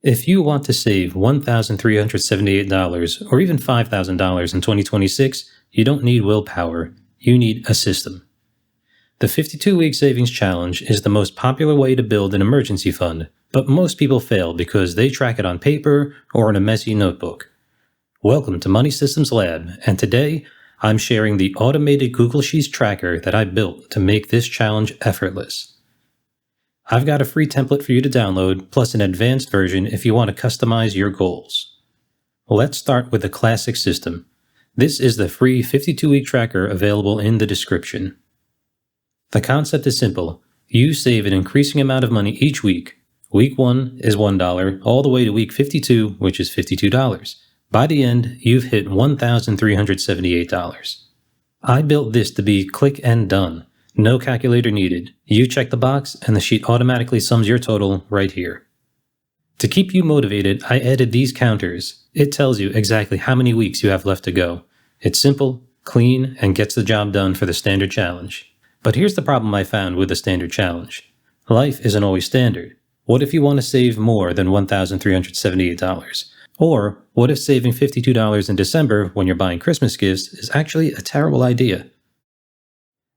If you want to save $1,378 or even $5,000 in 2026, you don't need willpower, you need a system. The 52-week savings challenge is the most popular way to build an emergency fund, but most people fail because they track it on paper or in a messy notebook. Welcome to Money Systems Lab, and today I'm sharing the automated Google Sheets tracker that I built to make this challenge effortless. I've got a free template for you to download, plus an advanced version if you want to customize your goals. Let's start with the classic system. This is the free 52-week tracker available in the description. The concept is simple. You save an increasing amount of money each week. Week 1 is $1, all the way to week 52, which is $52. By the end, you've hit $1,378. I built this to be click and done. No calculator needed. You check the box and the sheet automatically sums your total right here. To keep you motivated, I added these counters. It tells you exactly how many weeks you have left to go. It's simple, clean, and gets the job done for the standard challenge. But here's the problem I found with the standard challenge. Life isn't always standard. What if you want to save more than $1,378? Or what if saving $52 in December when you're buying Christmas gifts is actually a terrible idea?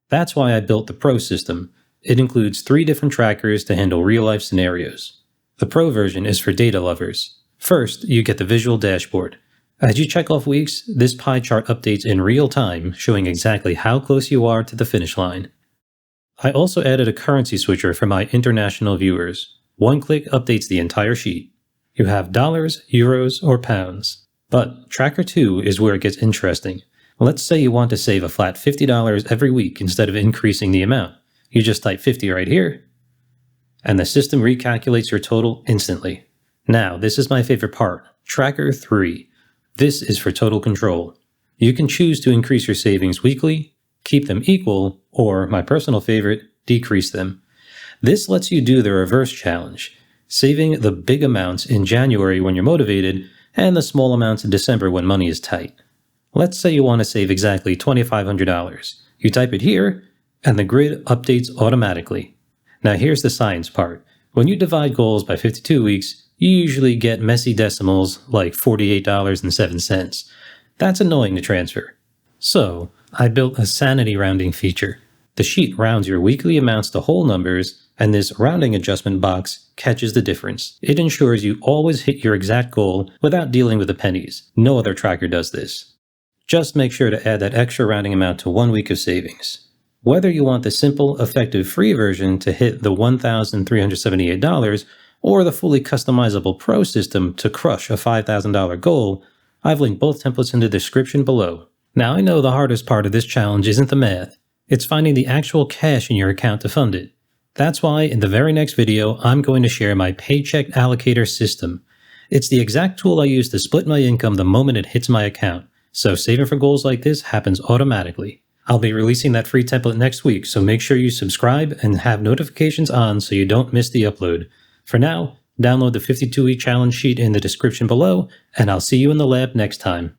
That's why I built the Pro system. It includes 3 different trackers to handle real-life scenarios. The Pro version is for data lovers. First, you get the visual dashboard. As you check off weeks, this pie chart updates in real time, showing exactly how close you are to the finish line. I also added a currency switcher for my international viewers. One click updates the entire sheet. You have dollars, euros, or pounds. But Tracker 2 is where it gets interesting. Let's say you want to save a flat $50 every week instead of increasing the amount. You just type 50 right here, and the system recalculates your total instantly. Now, this is my favorite part, Tracker 3. This is for total control. You can choose to increase your savings weekly, keep them equal, or, my personal favorite, decrease them. This lets you do the reverse challenge, saving the big amounts in January when you're motivated, and the small amounts in December when money is tight. Let's say you want to save exactly $2,500. You type it here, and the grid updates automatically. Now here's the science part. When you divide goals by 52 weeks, you usually get messy decimals like $48.07. That's annoying to transfer. So, I built a sanity rounding feature. The sheet rounds your weekly amounts to whole numbers, and this rounding adjustment box catches the difference. It ensures you always hit your exact goal without dealing with the pennies. No other tracker does this. Just make sure to add that extra rounding amount to 1 week of savings. Whether you want the simple, effective free version to hit the $1,378 or the fully customizable Pro system to crush a $5,000 goal, I've linked both templates in the description below. Now I know the hardest part of this challenge isn't the math, it's finding the actual cash in your account to fund it. That's why in the very next video I'm going to share my paycheck allocator system. It's the exact tool I use to split my income the moment it hits my account. So saving for goals like this happens automatically. I'll be releasing that free template next week, so make sure you subscribe and have notifications on so you don't miss the upload. For now, download the 52-week challenge sheet in the description below, and I'll see you in the lab next time.